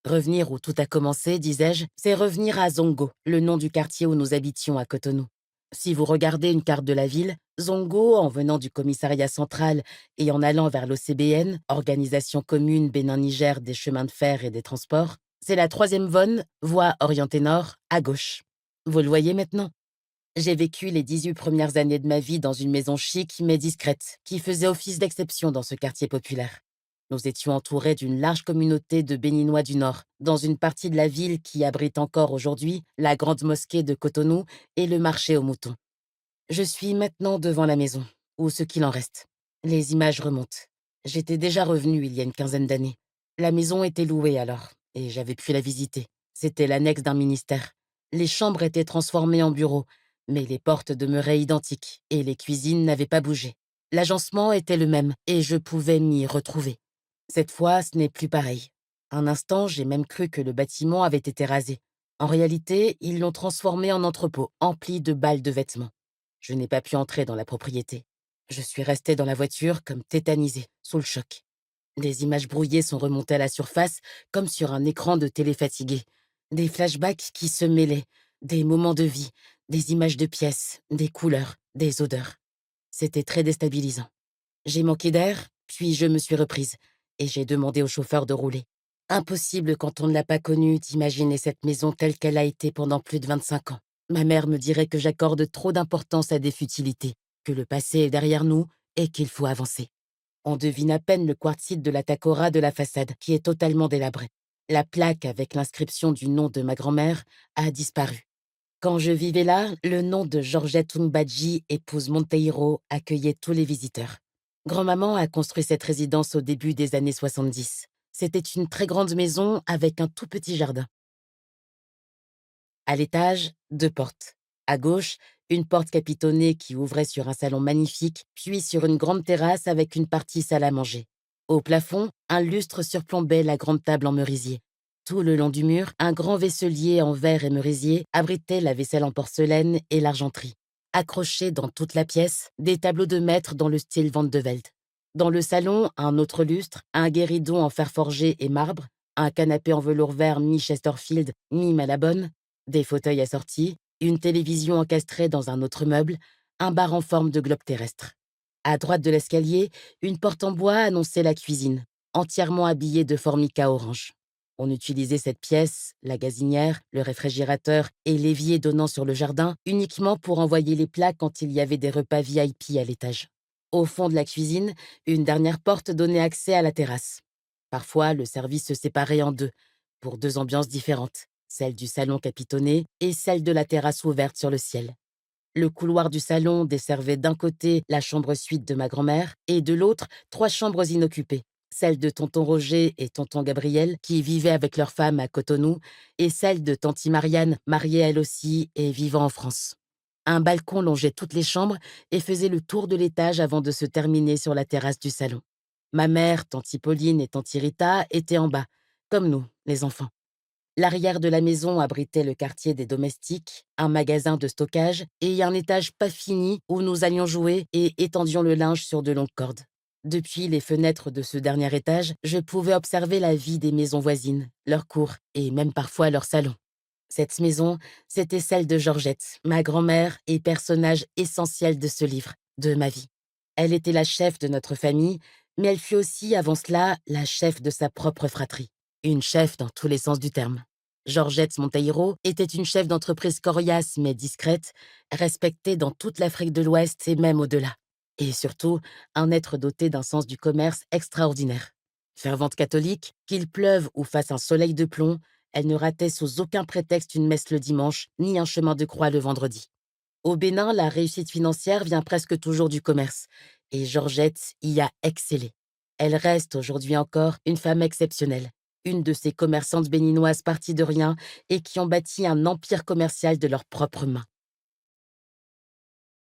Revenir où tout a commencé, disais-je, c'est revenir à Zongo, le nom du quartier où nous habitions à Cotonou. Si vous regardez une carte de la ville, Zongo, en venant du commissariat central et en allant vers l'OCBN, Organisation commune Bénin-Niger des chemins de fer et des transports, c'est la troisième voie orientée nord, à gauche. Vous le voyez maintenant? J'ai vécu les 18 premières années de ma vie dans une maison chic mais discrète, qui faisait office d'exception dans ce quartier populaire. Nous étions entourés d'une large communauté de Béninois du Nord, dans une partie de la ville qui abrite encore aujourd'hui la grande mosquée de Cotonou et le marché aux moutons. Je suis maintenant devant la maison, ou ce qu'il en reste. Les images remontent. J'étais déjà revenu il y a une quinzaine d'années. La maison était louée alors, et j'avais pu la visiter. C'était l'annexe d'un ministère. Les chambres étaient transformées en bureaux, mais les portes demeuraient identiques, et les cuisines n'avaient pas bougé. L'agencement était le même, et je pouvais m'y retrouver. Cette fois, ce n'est plus pareil. Un instant, j'ai même cru que le bâtiment avait été rasé. En réalité, ils l'ont transformé en entrepôt, empli de balles de vêtements. Je n'ai pas pu entrer dans la propriété. Je suis resté dans la voiture comme tétanisé, sous le choc. Des images brouillées sont remontées à la surface, comme sur un écran de télé fatigué. Des flashbacks qui se mêlaient, des moments de vie, des images de pièces, des couleurs, des odeurs. C'était très déstabilisant. J'ai manqué d'air, puis je me suis reprise, et j'ai demandé au chauffeur de rouler. Impossible quand on ne l'a pas connue d'imaginer cette maison telle qu'elle a été pendant plus de 25 ans. Ma mère me dirait que j'accorde trop d'importance à des futilités, que le passé est derrière nous et qu'il faut avancer. On devine à peine le quartzite de la tacora de la façade, qui est totalement délabré. La plaque avec l'inscription du nom de ma grand-mère a disparu. Quand je vivais là, le nom de Georgette Mbadji, épouse Monteiro, accueillait tous les visiteurs. Grand-maman a construit cette résidence au début des années 70. C'était une très grande maison avec un tout petit jardin. À l'étage, deux portes. À gauche, une porte capitonnée qui ouvrait sur un salon magnifique, puis sur une grande terrasse avec une partie salle à manger. Au plafond, un lustre surplombait la grande table en merisier. Tout le long du mur, un grand vaisselier en verre et merisier abritait la vaisselle en porcelaine et l'argenterie. Accrochés dans toute la pièce, des tableaux de maître dans le style Van de Velde. Dans le salon, un autre lustre, un guéridon en fer forgé et marbre, un canapé en velours vert mi-Chesterfield, mi-Malabone, des fauteuils assortis, une télévision encastrée dans un autre meuble, un bar en forme de globe terrestre. À droite de l'escalier, une porte en bois annonçait la cuisine, entièrement habillée de formica orange. On utilisait cette pièce, la gazinière, le réfrigérateur et l'évier donnant sur le jardin uniquement pour envoyer les plats quand il y avait des repas VIP à l'étage. Au fond de la cuisine, une dernière porte donnait accès à la terrasse. Parfois, le service se séparait en deux, pour deux ambiances différentes, celle du salon capitonné et celle de la terrasse ouverte sur le ciel. Le couloir du salon desservait d'un côté la chambre-suite de ma grand-mère et de l'autre trois chambres inoccupées, celle de tonton Roger et tonton Gabriel qui vivaient avec leur femme à Cotonou et celle de tantie Marianne, mariée elle aussi et vivant en France. Un balcon longeait toutes les chambres et faisait le tour de l'étage avant de se terminer sur la terrasse du salon. Ma mère, tantie Pauline et tantie Rita étaient en bas, comme nous, les enfants. L'arrière de la maison abritait le quartier des domestiques, un magasin de stockage et un étage pas fini où nous allions jouer et étendions le linge sur de longues cordes. Depuis les fenêtres de ce dernier étage, je pouvais observer la vie des maisons voisines, leurs cours et même parfois leurs salons. Cette maison, c'était celle de Georgette, ma grand-mère et personnage essentiel de ce livre, de ma vie. Elle était la chef de notre famille, mais elle fut aussi, avant cela, la chef de sa propre fratrie. Une chef dans tous les sens du terme. Georgette Monteiro était une chef d'entreprise coriace mais discrète, respectée dans toute l'Afrique de l'Ouest et même au-delà. Et surtout, un être doté d'un sens du commerce extraordinaire. Fervente catholique, qu'il pleuve ou fasse un soleil de plomb, elle ne ratait sous aucun prétexte une messe le dimanche, ni un chemin de croix le vendredi. Au Bénin, la réussite financière vient presque toujours du commerce, et Georgette y a excellé. Elle reste aujourd'hui encore une femme exceptionnelle, une de ces commerçantes béninoises parties de rien et qui ont bâti un empire commercial de leurs propres mains.